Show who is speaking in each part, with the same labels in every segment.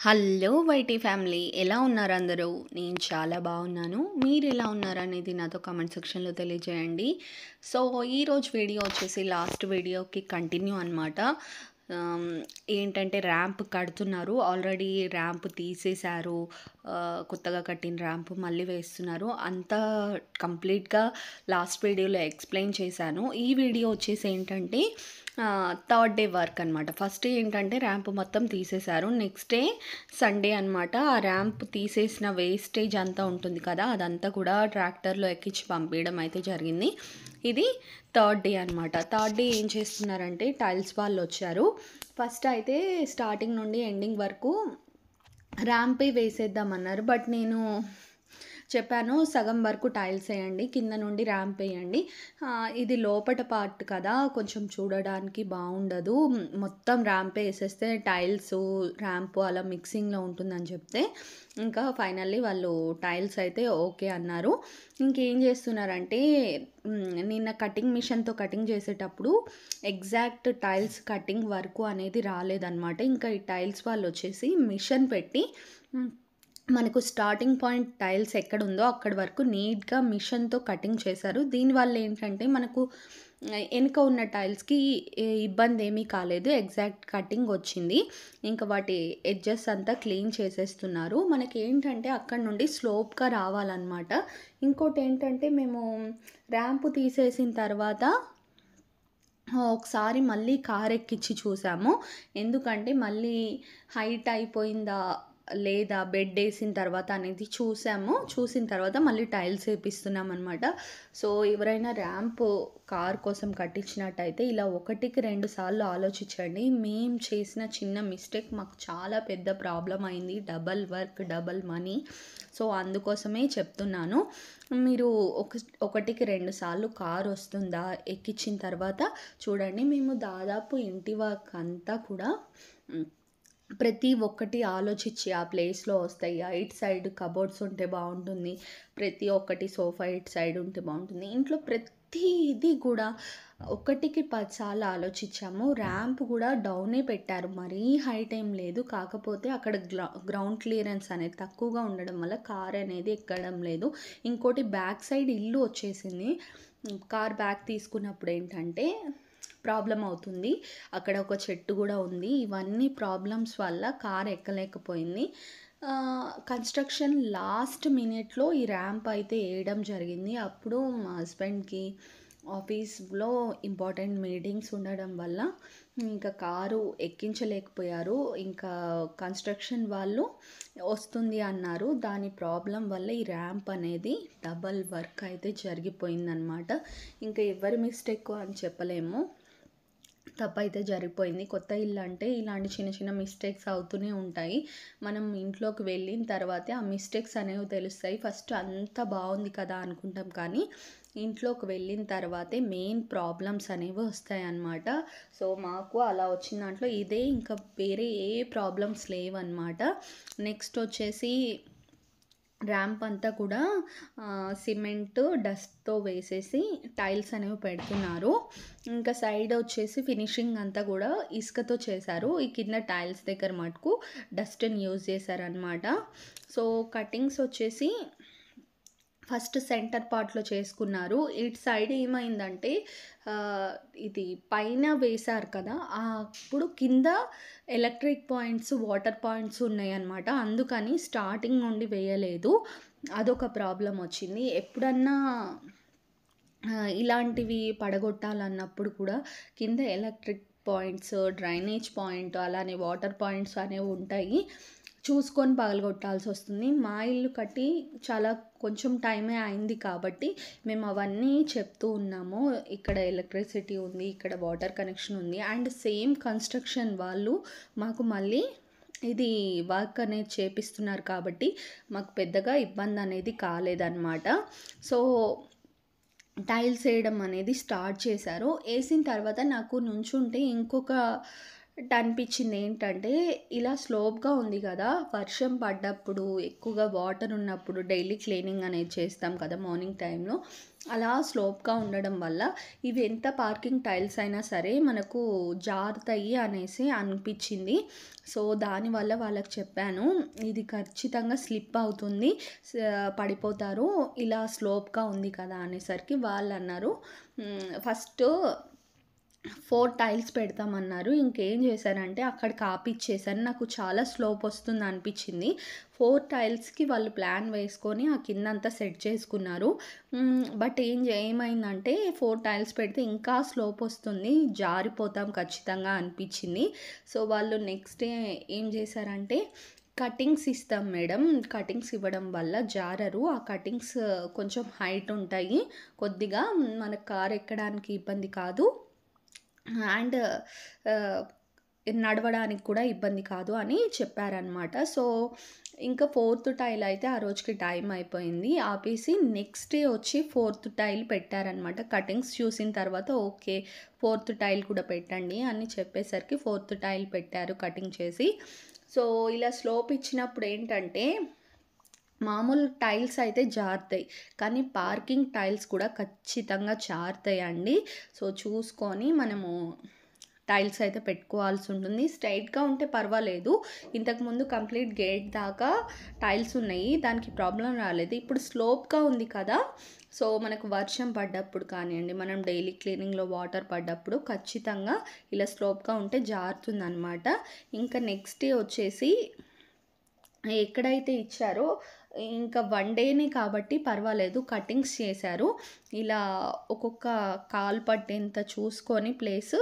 Speaker 1: Hello YT family, ఎలా ఉన్నారు అందరూ? నేను చాలా బాగున్నాను. మీరు ఎలా ఉన్నారు అనేది నాతో కామెంట్ సెక్షన్లో తెలియజేయండి. సో ఈరోజు వీడియో వచ్చేసి లాస్ట్ వీడియోకి కంటిన్యూ అనమాట. ఏంటంటే ర్యాంప్ కడుతున్నారు, ఆల్రెడీ ర్యాంప్ తీసేశారు. కొత్తగా కట్టిన ర్యాంప్ మళ్ళీ వేస్తున్నారు. అంతా కంప్లీట్గా లాస్ట్ వీడియోలో ఎక్స్ప్లెయిన్ చేశాను. ఈ వీడియో వచ్చేసి ఏంటంటే థర్డ్ డే వర్క్ అనమాట. ఫస్ట్ డే ఏంటంటే ర్యాంప్ మొత్తం తీసేశారు. నెక్స్ట్ డే సండే అనమాట. ఆ ర్యాంప్ తీసేసిన వేస్టేజ్ అంతా ఉంటుంది కదా, అదంతా కూడా ట్రాక్టర్లో ఎక్కించి పంపించడం అయితే జరిగింది. ఇది థర్డ్ డే అనమాట. థర్డ్ డే ఏం చేస్తున్నారంటే టైల్స్ వాళ్ళు వచ్చారు. ఫస్ట్ అయితే స్టార్టింగ్ నుండి ఎండింగ్ వరకు ర్యాంపే వేసేద్దామన్నారు. బట్ నేను చెప్పాను, సగం వరకు టైల్స్ వేయండి, కింద నుండి ర్యాంప్ వేయండి. ఇది లోపట పార్ట్ కదా, కొంచెం చూడడానికి బాగుండదు, మొత్తం ర్యాంప్ వేసేస్తే టైల్స్ ర్యాంప్ అలా మిక్సింగ్లో ఉంటుందని చెప్తే ఇంకా ఫైనల్లీ వాళ్ళు టైల్స్ అయితే ఓకే అన్నారు. ఇంకేం చేస్తున్నారంటే నిన్న కటింగ్ మిషన్తో కటింగ్ చేసేటప్పుడు ఎగ్జాక్ట్ టైల్స్ కటింగ్ వరకు అనేది రాలేదన్నమాట. ఇంకా ఈ టైల్స్ వాళ్ళు వచ్చేసి మిషన్ పెట్టి మనకు స్టార్టింగ్ పాయింట్ టైల్స్ ఎక్కడ ఉందో అక్కడి వరకు నీట్గా మిషన్తో కటింగ్ చేశారు. దీనివల్ల ఏంటంటే మనకు వెనుక ఉన్న టైల్స్కి ఇబ్బంది ఏమీ కాలేదు, ఎగ్జాక్ట్ కటింగ్ వచ్చింది. ఇంకా వాటి ఎడ్జెస్ అంతా క్లీన్ చేసేస్తున్నారు. మనకి ఏంటంటే అక్కడ నుండి స్లోప్గా రావాలన్నమాట. ఇంకోటి ఏంటంటే మేము ర్యాంపు తీసేసిన తర్వాత ఒకసారి మళ్ళీ కార్ ఎక్కించి చూసాము. ఎందుకంటే మళ్ళీ హైట్ అయిపోయిందా లేదా బెడ్ వేసిన తర్వాత అనేది చూసిన తర్వాత మళ్ళీ టైల్స్ వేపిస్తున్నాం అనమాట. సో ఎవరైనా ర్యాంప్ కార్ కోసం కట్టించినట్టయితే ఇలా 1-2 సార్లు ఆలోచించండి. మేము చేసిన చిన్న మిస్టేక్ మాకు చాలా పెద్ద ప్రాబ్లం అయింది, double work double money. So అందుకోసమే చెప్తున్నాను, మీరు 1-2 సార్లు కార్ వస్తుందా ఎక్కించిన తర్వాత చూడండి. మేము దాదాపు ఇంటి వర్క్ అంతా కూడా ప్రతి ఒక్కటి ఆలోచించి ఆ ప్లేస్లో వస్తాయి. ఇటు సైడ్ కబోర్డ్స్ ఉంటే బాగుంటుంది, ప్రతి ఒక్కటి సోఫా ఇటు సైడ్ ఉంటే బాగుంటుంది, ఇంట్లో ప్రతిదీ కూడా 1-10 సార్లు ఆలోచించాము. ర్యాంప్ కూడా డౌనే పెట్టారు, మరీ హైట్ ఏం లేదు. కాకపోతే అక్కడ గ్రౌండ్ క్లియరెన్స్ అనేది తక్కువగా ఉండడం వల్ల కార్ అనేది ఎక్కడం లేదు. ఇంకోటి బ్యాక్ సైడ్ ఇల్లు వచ్చేసింది. కార్ బ్యాక్ తీసుకున్నప్పుడు ఏంటంటే ప్రాబ్లం అవుతుంది, అక్కడ ఒక చెట్టు కూడా ఉంది. ఇవన్నీ ప్రాబ్లమ్స్ వల్ల కార్ ఎక్కలేకపోయింది. కన్స్ట్రక్షన్ లాస్ట్ మినిట్లో ఈ ర్యాంప్ అయితే వేయడం జరిగింది. అప్పుడు మా హస్బెండ్కి ఆఫీస్లో ఇంపార్టెంట్ మీటింగ్స్ ఉండడం వల్ల ఇంకా కారు ఎక్కించలేకపోయారు. ఇంకా కన్స్ట్రక్షన్ వాళ్ళు వస్తుంది అన్నారు. దాని ప్రాబ్లం వల్ల ఈ ర్యాంప్ అనేది డబల్ వర్క్ అయితే జరిగిపోయిందనమాట. ఇంకా ఎవరి మిస్టేక్ అని చెప్పలేము, తప్పైతే జరిగిపోయింది. కొత్త ఇల్లు అంటే ఇలాంటి చిన్న చిన్న మిస్టేక్స్ అవుతూనే ఉంటాయి. మనం ఇంట్లోకి వెళ్ళిన తర్వాతే ఆ మిస్టేక్స్ అనేవి తెలుస్తాయి. ఫస్ట్ అంతా బాగుంది కదా అనుకుంటాం, కానీ ఇంట్లోకి వెళ్ళిన తర్వాతే మెయిన్ ప్రాబ్లమ్స్ అనేవి వస్తాయి అన్నమాట. సో మాకు అలా వచ్చిన దాంట్లో ఇదే, ఇంకా వేరే ఏ ప్రాబ్లమ్స్ లేవన్నమాట. నెక్స్ట్ వచ్చేసి ర్యాంప్ అంతా కూడా సిమెంట్ డస్ట్తో వేసేసి టైల్స్ అనేవి పెడుతున్నారు. ఇంకా సైడ్ వచ్చేసి ఫినిషింగ్ అంతా కూడా ఇసుకతో చేశారు. ఈ కింద టైల్స్ దగ్గర మటుకు డస్ట్ని యూజ్ చేశారనమాట. సో కటింగ్స్ వచ్చేసి ఫస్ట్ సెంటర్ పార్ట్లో చేసుకున్నారు. ఇటు సైడ్ ఏమైందంటే ఇది పైన వేశారు కదా, అప్పుడు కింద ఎలక్ట్రిక్ పాయింట్స్ వాటర్ పాయింట్స్ ఉన్నాయన్నమాట. అందుకని స్టార్టింగ్ నుండి వేయలేదు, అదొక ప్రాబ్లం వచ్చింది. ఎప్పుడన్నా ఇలాంటివి పడగొట్టాలన్నప్పుడు కూడా కింద ఎలక్ట్రిక్ పాయింట్స్, డ్రైనేజ్ పాయింట్, అలానే వాటర్ పాయింట్స్ అనేవి ఉంటాయి, చూసుకొని పగలగొట్టాల్సి వస్తుంది. మా ఇల్లు కట్టి చాలా కొంచెం టైమే అయింది కాబట్టి మేము అవన్నీ చెప్తూ ఉన్నాము. ఇక్కడ ఎలక్ట్రిసిటీ ఉంది, ఇక్కడ వాటర్ కనెక్షన్ ఉంది, అండ్ సేమ్ కన్స్ట్రక్షన్ వాళ్ళు మాకు మళ్ళీ ఇది వర్క్ అనేది చేపిస్తున్నారు కాబట్టి మాకు పెద్దగా ఇబ్బంది అనేది కాలేదన్నమాట. సో టైల్స్ వేయడం అనేది స్టార్ట్ చేశారు. వేసిన తర్వాత నాకు నుంచుంటే ఇంకొక అనిపించింది ఏంటంటే, ఇలా స్లోప్‌గా ఉంది కదా! వర్షం పడ్డప్పుడు, ఎక్కువగా వాటర్ ఉన్నప్పుడు డైలీ క్లీనింగ్ అనేది చేస్తాం కదా! మార్నింగ్ టైంలో. అలా స్లోప్‌గా ఉండడం వల్ల ఇవి ఎంత పార్కింగ్ టైల్స్ అయినా సరే మనకు జారుతాయి అనేసి అనిపించింది. సో, దానివల్ల వాళ్ళకి చెప్పాను. ఇది ఖచ్చితంగా స్లిప్ అవుతుంది. పడిపోతారు. ఇలా స్లోప్‌గా ఉంది కదా! అనేసరికి వాళ్ళన్నారు, ఫస్టు 4 టైల్స్ పెడతామన్నారు. ఇంకేం చేశానంటే అక్కడికి ఆపిచ్చేసాను. నాకు చాలా స్లోప్ వస్తుంది అనిపించింది. 4 టైల్స్‌కి వాళ్ళు ప్లాన్ వేసుకొని ఆ కిందంతా సెట్ చేసుకున్నారు. బట్ ఏమైందంటే 4 టైల్స్ పెడితే ఇంకా స్లోప్ వస్తుంది. జారిపోతాం ఖచ్చితంగా అనిపించింది. సో, వాళ్ళు నెక్స్ట్ డే ఏం చేశారంటే, కటింగ్స్ ఇస్తాం మేడం. కటింగ్స్ ఇవ్వడం వల్ల జారరు. ఆ కటింగ్స్ కొంచెం హైట్ ఉంటాయి. కొద్దిగా మనకు కారు ఎక్కడానికి ఇబ్బంది కాదు. అండ్ ఆహ్, నడవడానికి కూడా ఇబ్బంది కాదు అని చెప్పారనమాట. సో, ఇంకా ఫోర్త్ టైల్ అయితే ఆ రోజుకి టైం అయిపోయింది. ఆపేసి నెక్స్ట్ డే వచ్చి ఫోర్త్ టైల్ పెట్టారనమాట. కటింగ్స్ చూసిన తర్వాత ఓకే. ఫోర్త్ టైల్ కూడా పెట్టండి అని చెప్పేసరికి ఫోర్త్ టైల్ పెట్టారు కటింగ్ చేసి. సో, ఇలా స్లోప్ ఇచ్చినప్పుడు ఏంటంటే, మామూలు టైల్స్ అయితే జారుతాయి. కానీ పార్కింగ్ టైల్స్ కూడా ఖచ్చితంగా జారుతాయండి. సో, చూసుకొని మనము టైల్స్ అయితే పెట్టుకోవాల్సి ఉంటుంది. స్ట్రెయిట్‌గా ఉంటే పర్వాలేదు. ఇంతకుముందు కంప్లీట్ గేట్ దాకా టైల్స్ ఉన్నాయి. దానికి ప్రాబ్లమ్ రాలేదు. ఇప్పుడు స్లోప్‌గా ఉంది కదా! సో, మనకు వర్షం పడ్డప్పుడు కానియండి, మనం డైలీ క్లీనింగ్‌లో వాటర్ పడ్డప్పుడు ఖచ్చితంగా ఇలా స్లోప్‌గా ఉంటే జారుతుందనమాట. ఇంకా నెక్స్ట్ డే వచ్చేసి ఎక్కడైతే ఇచ్చారో ఇంకా 1 డేనే కాబట్టి పర్వాలేదు. కటింగ్స్ చేశారు. ఇలా ఒక్కొక్క కాలు పట్టేంత చూసుకొని ప్లేసు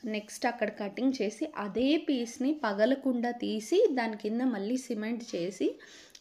Speaker 1: నెక్స్ట్ అక్కడ కటింగ్ చేసి అదే పీస్‌ని పగలకుండా తీసి దాని కింద మళ్ళీ సిమెంట్ చేసి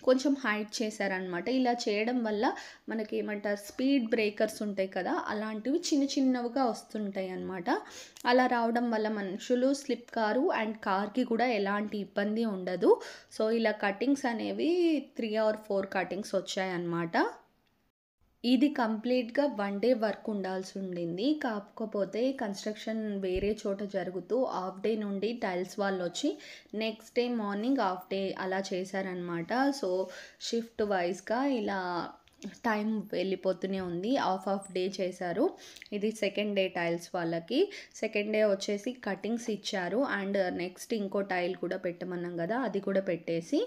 Speaker 1: కొంచెం హైట్ చేశారనమాట. ఇలా చేయడం వల్ల మనకేమంటారు, స్పీడ్ బ్రేకర్స్ ఉంటాయి కదా! అలాంటివి చిన్న చిన్నవిగా వస్తుంటాయన్నమాట. అలా రావడం వల్ల మనుషులు స్లిప్ కారు అండ్ కార్‌కి కూడా ఎలాంటి ఇబ్బంది ఉండదు. సో, ఇలా కటింగ్స్ అనేవి 3 ఆర్ 4 కటింగ్స్ వచ్చాయన్నమాట. ఇది కంప్లీట్‌గా 1 డే వర్క్ ఉండాల్సుండింది. కాకపోతే కన్‌స్ట్రక్షన్ వేరే చోట జరుగుతూ హాఫ్ డే నుండి టైల్స్ వాళ్ళొచ్చి next day morning half day అలా చేశారనమాట. సో, షిఫ్ట్ వైస్‌గా ఇలా టైం వెళ్ళిపోతూనే ఉంది. హాఫ్ డే చేశారు. ఇది సెకండ్ డే టైల్స్ వాళ్ళకి. సెకండ్ డే వచ్చేసి కటింగ్స్ ఇచ్చారు. అండ్ నెక్స్ట్ ఇంకో టైల్ కూడా పెట్టమన్నాం కదా! అది కూడా పెట్టేసి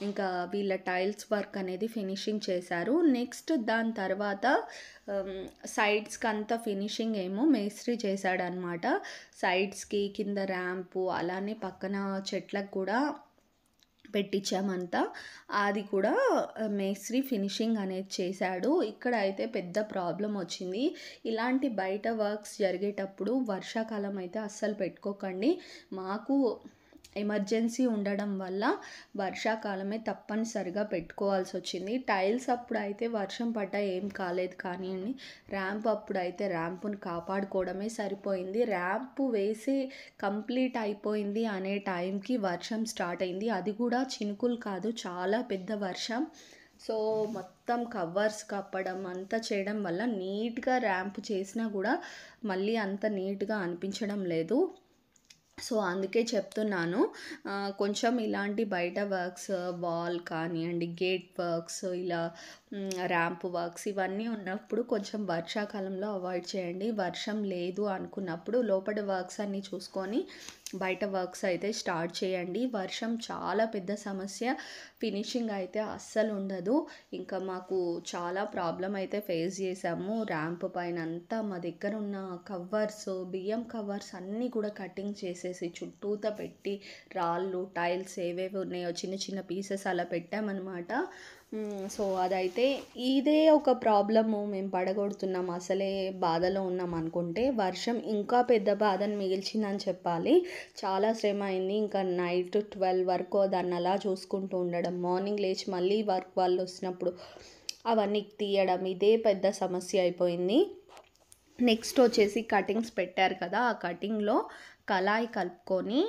Speaker 1: ఇంకా వీళ్ళ టైల్స్ వర్క్ అనేది ఫినిషింగ్ చేశారు. నెక్స్ట్ దాని తర్వాత సైడ్స్‌కి అంతా ఫినిషింగ్ ఏమో మేస్త్రి చేశాడనమాట. సైడ్స్‌కి, కింద ర్యాంపు, అలానే పక్కన చెట్లకు కూడా పెట్టించామంతా. అది కూడా మేస్త్రి ఫినిషింగ్ అనేది చేశాడు. ఇక్కడ అయితే పెద్ద ప్రాబ్లమ్ వచ్చింది. ఇలాంటి బయట వర్క్స్ జరిగేటప్పుడు వర్షాకాలం అయితే అస్సలు పెట్టుకోకండి. మాకు ఎమర్జెన్సీ ఉండడం వల్ల వర్షాకాలమే తప్పనిసరిగా పెట్టుకోవాల్సి వచ్చింది. టైల్స్ అప్పుడైతే వర్షం పడ్డా ఏం కాలేదు కానియండి. ర్యాంప్ అప్పుడైతే ర్యాంపుని కాపాడుకోవడమే సరిపోయింది. ర్యాంపు వేసి కంప్లీట్ అయిపోయింది అనే టైంకి వర్షం స్టార్ట్ అయింది. అది కూడా చినుకులు కాదు, చాలా పెద్ద వర్షం. సో, మొత్తం కవర్స్ కప్పడం అంతా చేయడం వల్ల నీట్‌గా ర్యాంప్ చేసినా కూడా మళ్ళీ అంత నీట్‌గా అనిపించడం లేదు. సో, అందుకే చెప్తున్నాను. కొంచెం ఇలాంటి బయట వర్క్స్, వాల్ కానియండి, గేట్ వర్క్స్, ఇలా ర్యాంప్ వర్క్స్ ఇవన్నీ ఉన్నప్పుడు కొంచెం వర్షాకాలంలో అవాయిడ్ చేయండి. వర్షం లేదు అనుకున్నప్పుడు లోపల వర్క్స్ అన్నీ చూసుకొని బయట వర్క్స్ అయితే స్టార్ట్ చేయండి. వర్షం చాలా పెద్ద సమస్య. ఫినిషింగ్ అయితే అస్సలు ఉండదు. ఇంకా మాకు చాలా ప్రాబ్లమ్ అయితే ఫేస్ చేసాము. ర్యాంప్ పైన అంతా మా దగ్గర ఉన్న కవర్స్, బియ్యం కవర్స్ అన్నీ కూడా కటింగ్ చేసేసి చుట్టూతా పెట్టి రాళ్ళు, టైల్స్ ఏవేవి ఉన్నాయో చిన్న చిన్న పీసెస్ అలా పెట్టామన్నమాట. సో, అదైతే ఇదే ఒక ప్రాబ్లము, మేము పడగొడుతున్నాం, అసలే బాధలో ఉన్నాం అనుకుంటే వర్షం ఇంకా పెద్ద బాధను మిగిల్చిందని చెప్పాలి. చాలా శ్రమ అయింది. ఇంకా నైట్ 12 వరకు దాన్ని అలా చూసుకుంటూ ఉండడం, మార్నింగ్ లేచి మళ్ళీ వర్క్ వాళ్ళు వచ్చినప్పుడు అవన్నీ తీయడం, ఇదే పెద్ద సమస్య అయిపోయింది. నెక్స్ట్ వచ్చేసి కటింగ్స్ పెట్టారు కదా! ఆ కటింగ్‌లో కళాయి కలుపుకొని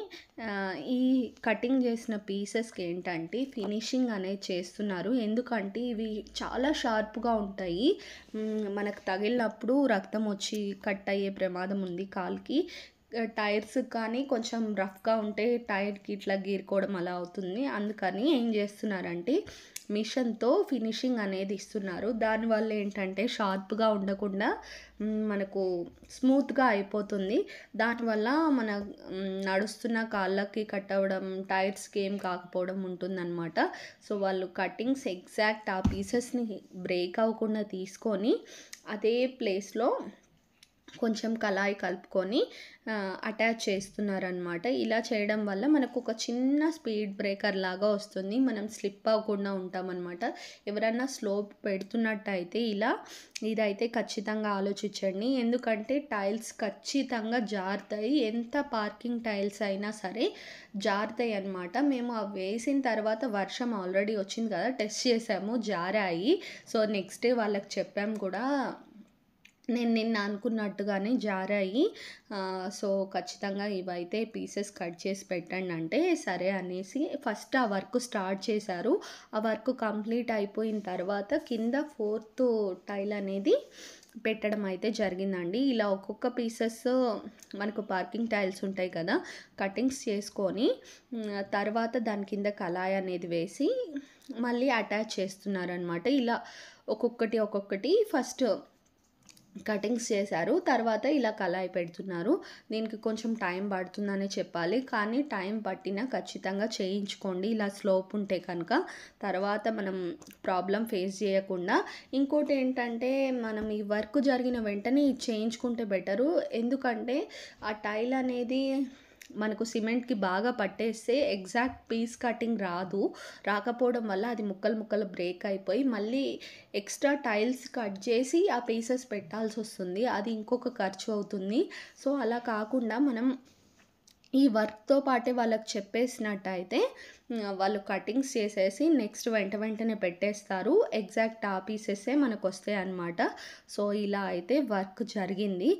Speaker 1: ఈ కటింగ్ చేసిన పీసెస్‌కి ఏంటంటే ఫినిషింగ్ అనేది చేస్తున్నారు. ఎందుకంటే ఇవి చాలా షార్ప్‌గా ఉంటాయి. మనకు తగిలినప్పుడు రక్తం వచ్చి కట్ అయ్యే ప్రమాదం ఉంది కాలుకి. టైర్స్ కానీ కొంచెం రఫ్‌గా ఉంటే టైర్‌కి ఇట్లా గీరుకోవడం అలా అవుతుంది. అందుకని ఏం చేస్తున్నారంటే మిషన్‌తో ఫినిషింగ్ అనేది ఇస్తున్నారు. దానివల్ల ఏంటంటే షార్ప్‌గా ఉండకుండా మనకు స్మూత్‌గా అయిపోతుంది. దానివల్ల మన నడుస్తున్న కాళ్ళకి కట్ అవ్వడం, టైర్స్‌కి ఏం కాకపోవడం ఉంటుందన్నమాట. సో, వాళ్ళు కటింగ్స్ ఎగ్జాక్ట్ ఆ పీసెస్‌ని బ్రేక్ అవ్వకుండా తీసుకొని అదే ప్లేస్‌లో కొంచెం కళాయి కలుపుకొని అటాచ్ చేస్తున్నారనమాట. ఇలా చేయడం వల్ల మనకు ఒక చిన్న స్పీడ్ బ్రేకర్ లాగా వస్తుంది. మనం స్లిప్ అవ్వకుండా ఉంటామన్నమాట. ఎవరన్నా స్లోప్ పెడుతున్నట్టయితే ఇదైతే ఖచ్చితంగా ఆలోచించండి. ఎందుకంటే టైల్స్ ఖచ్చితంగా జారుతాయి. ఎంత పార్కింగ్ టైల్స్ అయినా సరే జారుతాయి అన్నమాట. మేము అవి వేసిన తర్వాత వర్షం ఆల్రెడీ వచ్చింది కదా! టెస్ట్ చేసాము, జారాయి. సో, నెక్స్ట్ డే వాళ్ళకి చెప్పాము కూడా, నేను నిన్న అనుకున్నట్టుగానే జారాయి. సో, ఖచ్చితంగా ఇవైతే పీసెస్ కట్ చేసి పెట్టండి అంటే, సరే అనేసి ఫస్ట్ ఆ వర్క్ స్టార్ట్ చేశారు. ఆ వర్క్ కంప్లీట్ అయిపోయిన తర్వాత కింద ఫోర్త్ టైల్ అనేది పెట్టడం అయితే జరిగిందండి. ఇలా ఒక్కొక్క పీసెస్ మనకు పార్కింగ్ టైల్స్ ఉంటాయి కదా! కటింగ్స్ చేసుకొని తర్వాత దాని కింద కళాయి అనేది వేసి మళ్ళీ అటాచ్ చేస్తున్నారనమాట. ఇలా ఒక్కొక్కటి ఫస్ట్ కటింగ్స్ చేశారు. తర్వాత ఇలా కళాయి పెడుతున్నారు. దీనికి కొంచెం టైం పడుతుందనే చెప్పాలి. కానీ టైం పట్టినా ఖచ్చితంగా చేయించుకోండి. ఇలా స్లోప్ ఉంటే కనుక తర్వాత మనం ప్రాబ్లమ్ ఫేస్ చేయకుండా. ఇంకోటి ఏంటంటే మనం ఈ వర్క్ జరిగిన వెంటనే ఇది చేయించుకుంటే బెటరు. ఎందుకంటే ఆ టైల్ అనేది మనకు సిమెంట్‌కి బాగా పట్టేస్తే ఎగ్జాక్ట్ పీస్ కటింగ్ రాకపోవడం వల్ల అది ముక్కలు బ్రేక్ అయిపోయి మళ్ళీ ఎక్స్ట్రా టైల్స్ కట్ చేసి ఆ పీసెస్ పెట్టాల్సొస్తుంది. అది ఇంకొక ఖర్చు అవుతుంది. సో, అలా కాకుండా మనం ఈ వర్క్‌తో పాటే వాళ్ళకి చెప్పేసినట్టయితే వాళ్ళు కటింగ్స్ చేసేసి నెక్స్ట్ వెంటనే పెట్టేస్తారు. ఎగ్జాక్ట్ ఆ పీసెసే మనకొస్తాయన్నమాట. సో, ఇలా అయితే వర్క్ జరిగింది.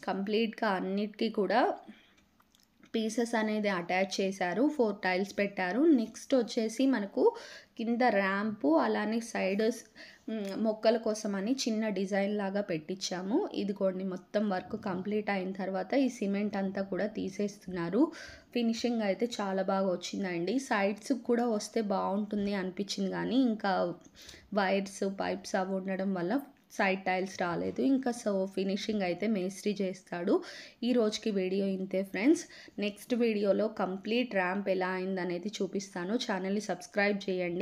Speaker 1: కంప్లీట్‌గా అన్నిటికి కూడా పీసెస్ అనేది అటాచ్ చేశారు. 4 టైల్స్ పెట్టారు. నెక్స్ట్ వచ్చేసి మనకు కింద ర్యాంపు అలానే సైడ్ మొక్కల కోసమని చిన్న డిజైన్ లాగా పెట్టించాము. ఇదిగోండి మొత్తం వర్క్ కంప్లీట్ అయిన తర్వాత ఈ సిమెంట్ అంతా కూడా తీసేస్తున్నారు. ఫినిషింగ్ అయితే చాలా బాగా వచ్చిందండి. సైడ్స్‌కి కూడా వస్తే బాగుంటుంది అనిపించింది కానీ ఇంకా వైర్స్, పైప్స్ అవి ఉండడం వల్ల సైడ్ టైల్స్ రాలేదు. ఇంకా సో, ఫినిషింగ్ అయితే మేస్త్రి చేస్తాడు. ఈ రోజుకి వీడియో ఇంతే ఫ్రెండ్స్. నెక్స్ట్ వీడియోలో కంప్లీట్ ర్యాంప్ ఎలా అయిందనేది చూపిస్తాను. ఛానల్‌ని సబ్స్క్రైబ్ చేయండి.